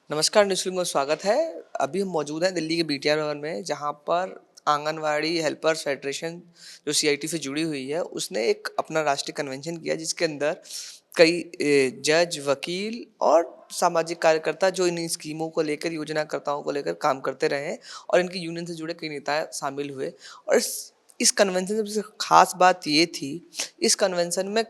नमस्कार, निःशुल्क में स्वागत है। अभी हम मौजूद हैं दिल्ली के बीटीआर भवन में, जहाँ पर आंगनवाड़ी हेल्पर्स फेडरेशन जो सीआईटी से जुड़ी हुई है, उसने एक अपना राष्ट्रीय कन्वेंशन किया, जिसके अंदर कई जज, वकील और सामाजिक कार्यकर्ता जो इन स्कीमों को लेकर, योजनाकर्ताओं को लेकर काम करते रहे हैं, और इनकी यूनियन से जुड़े कई नेता शामिल हुए। और इस कन्वेंशन में सबसे खास बात ये थी, इस कन्वेंशन में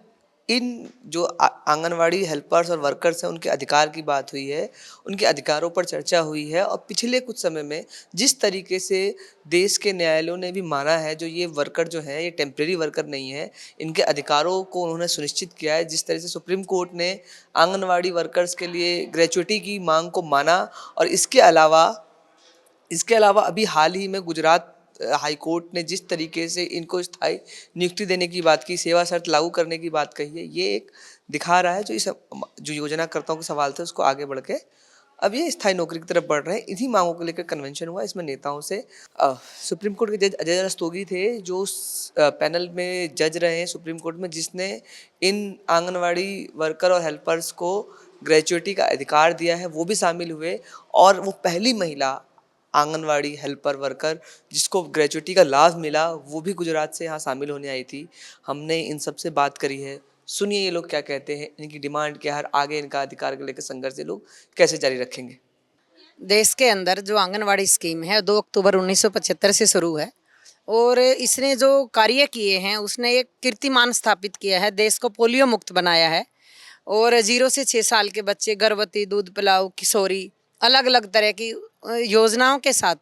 इन जो आंगनवाड़ी हेल्पर्स और वर्कर्स हैं, उनके अधिकार की बात हुई है, उनके अधिकारों पर चर्चा हुई है। और पिछले कुछ समय में जिस तरीके से देश के न्यायालयों ने भी माना है, जो ये वर्कर जो हैं, ये टेम्परेरी वर्कर नहीं है, इनके अधिकारों को उन्होंने सुनिश्चित किया है। जिस तरह से सुप्रीम कोर्ट ने आंगनवाड़ी वर्कर्स के लिए ग्रेच्युटी की मांग को माना, और इसके अलावा अभी हाल ही में गुजरात हाई कोर्ट ने जिस तरीके से इनको स्थायी नियुक्ति देने की बात की, सेवा शर्त लागू करने की बात कही है, ये एक दिखा रहा है जो योजनाकर्ताओं के सवाल थे उसको आगे बढ़ के अब ये स्थायी नौकरी की तरफ बढ़ रहे हैं। इन्हीं मांगों को लेकर कन्वेंशन हुआ। इसमें नेताओं से सुप्रीम कोर्ट के जज अजय रस्तोगी थे, जो पैनल में जज रहे हैं सुप्रीम कोर्ट में, जिसने इन आंगनवाड़ी वर्कर और हेल्पर्स को ग्रेच्युटी का अधिकार दिया है, वो भी शामिल हुए। और वो पहली महिला आंगनवाड़ी हेल्पर वर्कर जिसको ग्रेच्युटी का लाभ मिला, वो भी गुजरात से यहाँ शामिल होने आई थी। हमने इन सब से बात करी है। सुनिए ये लोग क्या कहते हैं, इनकी डिमांड क्या है, आगे इनका अधिकार को लेकर संघर्ष ये लोग कैसे जारी रखेंगे। देश के अंदर जो आंगनवाड़ी स्कीम है 2 अक्टूबर 1975 से शुरू है और इसने जो कार्य किए हैं उसने एक कीर्तिमान स्थापित किया है। देश को पोलियो मुक्त बनाया है और 0 से 6 साल के बच्चे, गर्भवती, दूध पिलाओ, किशोरी, अलग अलग तरह की योजनाओं के साथ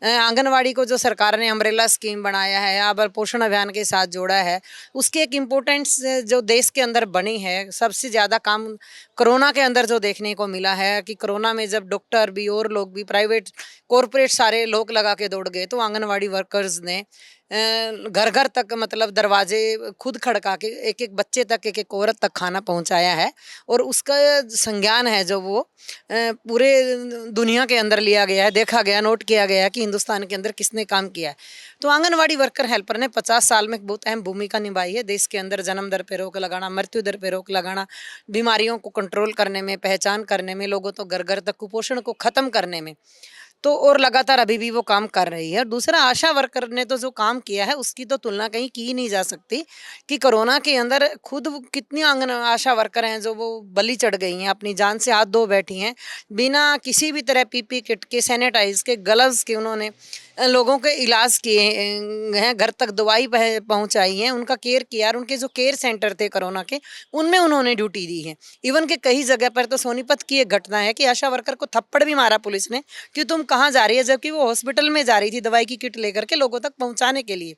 आंगनवाड़ी को जो सरकार ने अम्ब्रेला स्कीम बनाया है, अब पोषण अभियान के साथ जोड़ा है, उसकी एक इम्पोर्टेंस जो देश के अंदर बनी है। सबसे ज़्यादा काम कोरोना के अंदर जो देखने को मिला है कि कोरोना में जब डॉक्टर भी और लोग भी, प्राइवेट कॉरपोरेट सारे लोग लगा के दौड़ गए, तो आंगनवाड़ी वर्कर्स ने घर घर तक, मतलब दरवाजे खुद खड़का के एक एक बच्चे तक, एक एक औरत तक खाना पहुंचाया है। और उसका संज्ञान है जो वो पूरे दुनिया के अंदर लिया गया है, देखा गया, नोट किया गया कि हिंदुस्तान के अंदर किसने काम किया है। तो आंगनवाड़ी वर्कर हेल्पर ने 50 साल में बहुत अहम भूमिका निभाई है देश के अंदर। जन्म दर पे रोक लगाना, मृत्यु दर पे रोक लगाना, बीमारियों को कंट्रोल करने में, पहचान करने में, लोगों तो घर घर तक कुपोषण को खत्म करने में। तो और लगातार अभी भी वो काम कर रही है। और दूसरा, आशा वर्कर ने तो जो काम किया है उसकी तो तुलना कहीं की नहीं जा सकती कि कोरोना के अंदर खुद कितनी आंगन आशा वर्कर हैं जो वो बलि चढ़ गई हैं, अपनी जान से हाथ धो बैठी हैं, बिना किसी भी तरह पीपी किट के, सैनिटाइज के, ग्लव्स के। उन्होंने लोगों के इलाज किए हैं, घर तक दवाई पहुंचाई है, उनका केयर किया। और उनके जो केयर सेंटर थे कोरोना के, उनमें उन्होंने ड्यूटी दी है। इवन के कई जगह पर तो सोनीपत की एक घटना है कि आशा वर्कर को थप्पड़ भी मारा पुलिस ने कि तुम कहाँ जा रही है, जबकि वो हॉस्पिटल में जा रही थी दवाई की किट लेकर के लोगों तक पहुंचाने के लिए।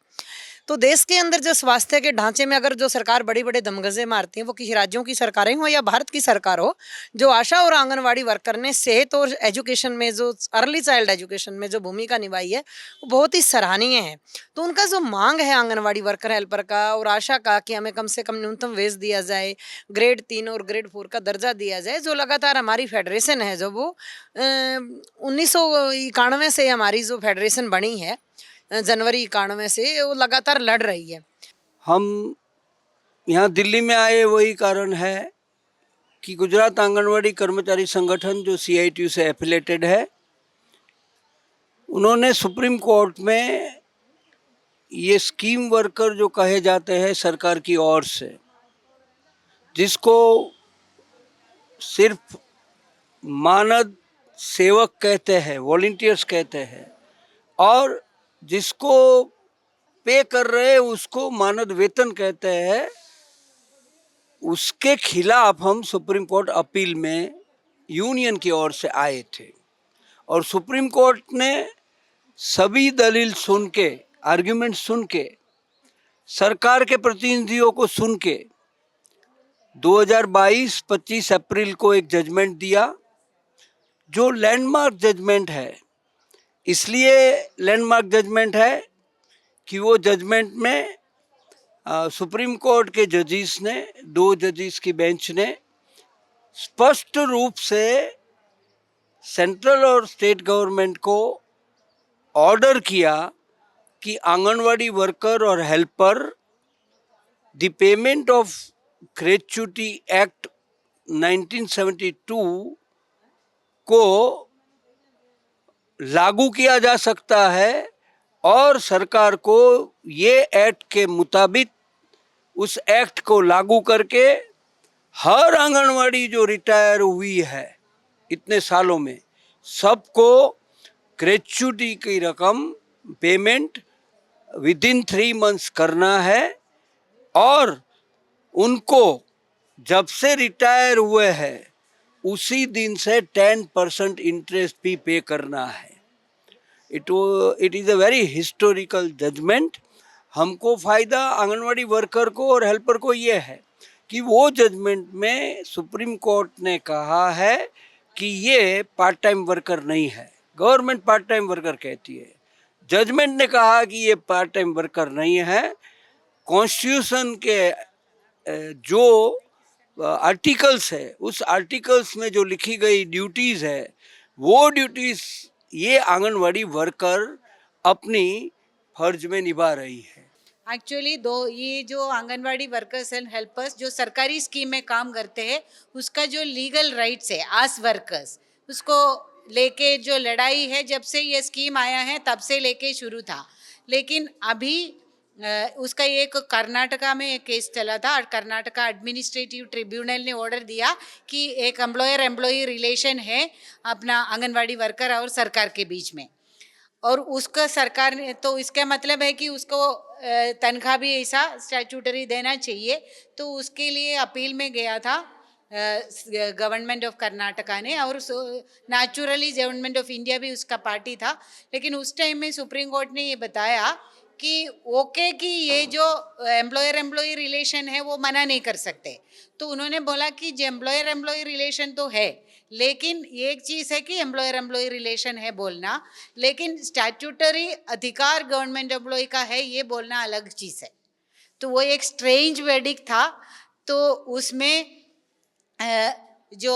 तो देश के अंदर जो स्वास्थ्य के ढांचे में अगर जो सरकार बड़ी बड़े दमगजे मारती है, वो किसी राज्यों की सरकारें हो या भारत की सरकार हो, जो आशा और आंगनवाड़ी वर्कर ने सेहत और एजुकेशन में, जो अर्ली चाइल्ड एजुकेशन में जो भूमिका निभाई है, वो बहुत ही सराहनीय है। तो उनका जो मांग है आंगनवाड़ी वर्कर हेल्पर का और आशा का कि हमें कम से कम न्यूनतम वेज दिया जाए, ग्रेड 3 और ग्रेड 4 का दर्जा दिया जाए, जो लगातार हमारी फेडरेशन है, जो वो 1991 से हमारी जो फेडरेशन बनी है, जनवरी 91 से, वो लगातार लड़ रही है। हम यहाँ दिल्ली में आए वही कारण है कि गुजरात आंगनवाड़ी कर्मचारी संगठन जो सीआईटीयू से एफिलेटेड है, उन्होंने सुप्रीम कोर्ट में ये स्कीम वर्कर जो कहे जाते हैं सरकार की ओर से, जिसको सिर्फ मानद सेवक कहते हैं, वॉलंटियर्स कहते हैं, और जिसको पे कर रहे हैं उसको मानद वेतन कहते हैं, उसके खिलाफ हम सुप्रीम कोर्ट अपील में यूनियन की ओर से आए थे। और सुप्रीम कोर्ट ने सभी दलील सुन के, आर्ग्यूमेंट सुन के, सरकार के प्रतिनिधियों को सुन के 2022-25 अप्रैल को एक जजमेंट दिया, जो लैंडमार्क जजमेंट है। इसलिए लैंडमार्क जजमेंट है कि वो जजमेंट में सुप्रीम कोर्ट के जजिस ने, 2 जजिस की बेंच ने स्पष्ट रूप से सेंट्रल और स्टेट गवर्नमेंट को ऑर्डर किया कि आंगनवाड़ी वर्कर और helper the payment of gratuity act 1972 को लागू किया जा सकता है और सरकार को ये एक्ट के मुताबिक उस एक्ट को लागू करके हर आंगनवाड़ी जो रिटायर हुई है इतने सालों में सबको ग्रेच्युटी की रकम पेमेंट विद इन 3 मंथ्स करना है और उनको जब से रिटायर हुए हैं उसी दिन से 10% इंटरेस्ट भी पे करना है। It is a very historical judgment. हमको फ़ायदा आंगनवाड़ी वर्कर को और हेल्पर को ये है कि वो जजमेंट में सुप्रीम कोर्ट ने कहा है कि ये पार्ट टाइम वर्कर नहीं है। गवर्नमेंट पार्ट टाइम वर्कर कहती है, जजमेंट ने कहा कि ये पार्ट टाइम वर्कर नहीं है। कॉन्स्टिट्यूशन के जो आर्टिकल्स है उस आर्टिकल्स में जो लिखी गई ड्यूटीज़ है वो ड्यूटीज़ ये आंगनवाड़ी वर्कर अपनी फर्ज में निभा रही है। एक्चुअली ये जो आंगनवाड़ी वर्कर्स एंड हेल्पर्स जो सरकारी स्कीम में काम करते हैं उसका जो लीगल राइट्स है आस वर्कर्स उसको लेके जो लड़ाई है जब से ये स्कीम आया है तब से लेके शुरू था। लेकिन अभी उसका एक कर्नाटका में एक केस चला था और कर्नाटका एडमिनिस्ट्रेटिव ट्रिब्यूनल ने ऑर्डर दिया कि एक एम्प्लॉयर एम्प्लॉई रिलेशन है अपना आंगनवाड़ी वर्कर और सरकार के बीच में, और उसका सरकार ने तो इसका मतलब है कि उसको तनख्वाह भी ऐसा स्टैट्यूटरी देना चाहिए। तो उसके लिए अपील में गया था गवर्नमेंट ऑफ कर्नाटका ने, और नेचुरली गवर्नमेंट ऑफ इंडिया भी उसका पार्टी था। लेकिन उस टाइम में सुप्रीम कोर्ट ने ये बताया कि ओके कि ये जो एम्प्लॉयर एम्प्लॉई रिलेशन है वो मना नहीं कर सकते। तो उन्होंने बोला कि जो एम्प्लॉयर एम्प्लॉई रिलेशन तो है, लेकिन एक चीज़ है कि एम्प्लॉयर एम्प्लॉई रिलेशन है बोलना, लेकिन स्टैट्यूटरी अधिकार गवर्नमेंट एम्प्लॉय का है ये बोलना अलग चीज़ है। तो वो एक स्ट्रेंज वर्डिक्ट था। तो उसमें जो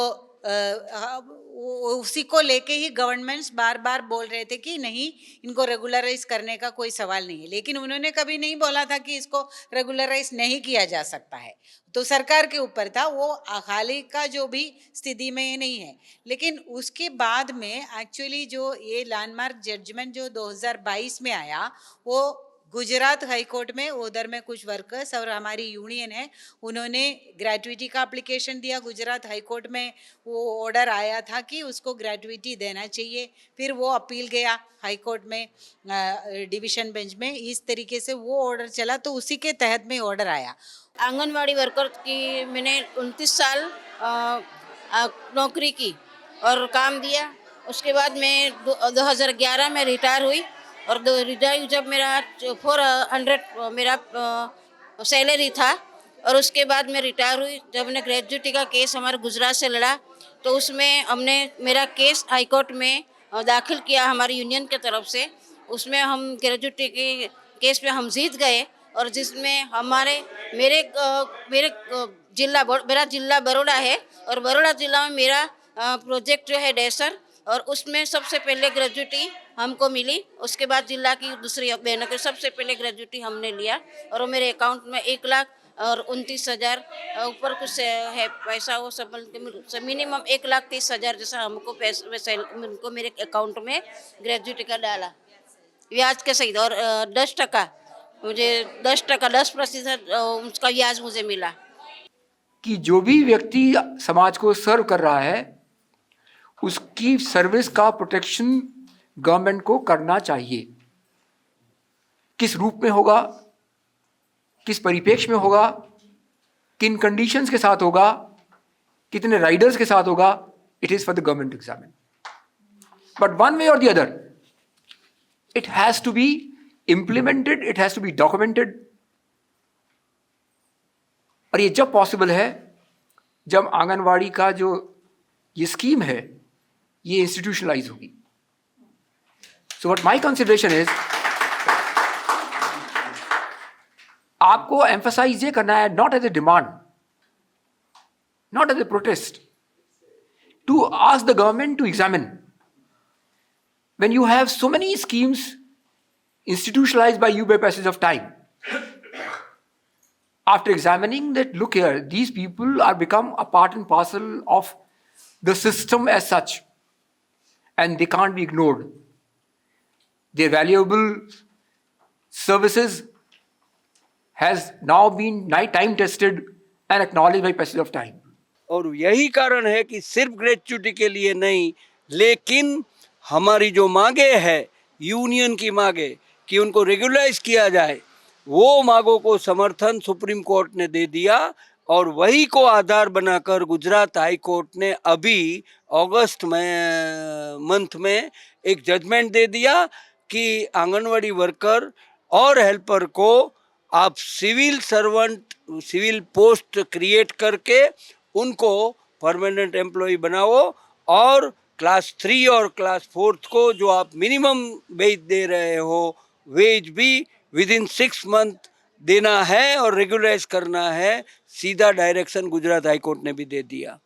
उसी को लेके ही गवर्नमेंट्स बार बार बोल रहे थे कि नहीं, इनको रेगुलराइज करने का कोई सवाल नहीं है, लेकिन उन्होंने कभी नहीं बोला था कि इसको रेगुलराइज नहीं किया जा सकता है। तो सरकार के ऊपर था, वो हाल ही का जो भी स्थिति में ये नहीं है। लेकिन उसके बाद में एक्चुअली जो ये लैंडमार्क जजमेंट जो 2022 में आया वो गुजरात हाई कोर्ट में, उधर में कुछ वर्कर्स और हमारी यूनियन है उन्होंने ग्रेजुइटी का एप्लीकेशन दिया। गुजरात हाई कोर्ट में वो ऑर्डर आया था कि उसको ग्रेजुइटी देना चाहिए। फिर वो अपील गया हाई कोर्ट में डिवीज़न बेंच में, इस तरीके से वो ऑर्डर चला। तो उसी के तहत में ऑर्डर आया। आंगनवाड़ी वर्कर की मैंने 29 साल नौकरी की और काम दिया। उसके बाद मैं 2011 में रिटायर हुई और रिटायर जब मेरा 400 मेरा सैलरी था और उसके बाद मैं रिटायर हुई। जब मैंने ग्रेजुइटी का केस हमारे गुजरात से लड़ा तो उसमें हमने मेरा केस हाई कोर्ट में दाखिल किया हमारी यूनियन के तरफ से। उसमें हम ग्रेजुइटी के केस में हम जीत गए और जिसमें मेरे जिला बड़ौदा है और बड़ौदा जिला में मेरा प्रोजेक्ट जो है डेसर, और उसमें सबसे पहले ग्रेजुइटी हमको मिली। उसके बाद जिला की दूसरी बहनों के सबसे पहले ग्रेजुइटी हमने लिया और वो मेरे अकाउंट में 1,29,000 ऊपर कुछ है पैसा, वो सब मिनिमम 1,30,000 जैसा हमको पैसा उनको मेरे अकाउंट में ग्रेजुइटी का डाला ब्याज के सहित। और 10% मुझे 10% उसका ब्याज मुझे मिला। कि जो भी व्यक्ति समाज को सर्व कर रहा है उसकी सर्विस का प्रोटेक्शन गवर्नमेंट को करना चाहिए। किस रूप में होगा, किस परिप्रेक्ष्य में होगा, किन कंडीशंस के साथ होगा, कितने राइडर्स के साथ होगा, it is for the government to examine. But one way or the other it has to be implemented, it has to be documented. और ये जब पॉसिबल है जब आंगनवाड़ी का जो ये स्कीम है ये इंस्टीट्यूशनलाइज होगी। So what my consideration is, आपको एम्फसाइज ये करना है, not as a demand, not as a protest, to ask the government to examine when you have so many schemes institutionalized by you by passage of time. After examining that, look here, these people are become a part and parcel of the system as such. and they can't be ignored. Their valuable services has now been time tested and acknowledged by passage of time. और यही कारण है कि सिर्फ gratuity के लिए नहीं, लेकिन हमारी जो मांगे है, यूनियन की मांगे कि उनको रेगुलराइज किया जाए, वो मांगों को समर्थन सुप्रीम कोर्ट ने दे दिया। और वही को आधार बनाकर गुजरात हाई कोर्ट ने अभी अगस्त मंथ में एक जजमेंट दे दिया कि आंगनवाड़ी वर्कर और हेल्पर को आप civil servant, civil post create करके उनको परमानेंट एम्प्लॉय बनाओ, और क्लास 3 और क्लास 4 को जो आप मिनिमम वेज दे रहे हो, वेज भी विद इन 6 मंथ देना है और रेगुलराइज करना है। सीधा डायरेक्शन गुजरात हाई कोर्ट ने भी दे दिया।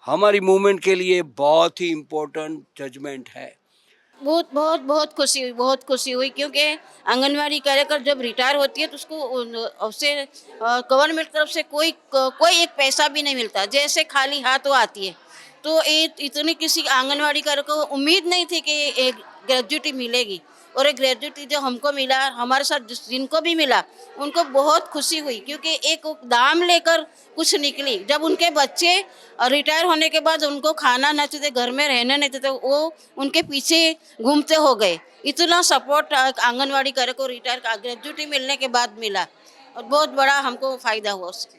हमारी मूवमेंट के लिए बहुत ही इम्पोर्टेंट जजमेंट है। बहुत बहुत बहुत खुशी हुई क्योंकि आंगनवाड़ी कार्यकर जब रिटायर होती है तो उसको उससे गवर्नमेंट तरफ से कोई एक पैसा भी नहीं मिलता, जैसे खाली हाथ वो आती है। तो इतनी किसी आंगनवाड़ी कार्यकर को उम्मीद नहीं थी कि एक ग्रेजुएटी मिलेगी, और एक ग्रेजुएटी जो हमको मिला, हमारे साथ जिनको भी मिला उनको बहुत खुशी हुई, क्योंकि एक दाम लेकर कुछ निकली। जब उनके बच्चे रिटायर होने के बाद उनको खाना नहीं देते, घर में रहने नहीं देते, वो उनके पीछे घूमते हो गए। इतना सपोर्ट आंगनवाड़ी कार्य को रिटायर ग्रेजुएटी मिलने के बाद मिला, और बहुत बड़ा हमको फ़ायदा हुआ उससे।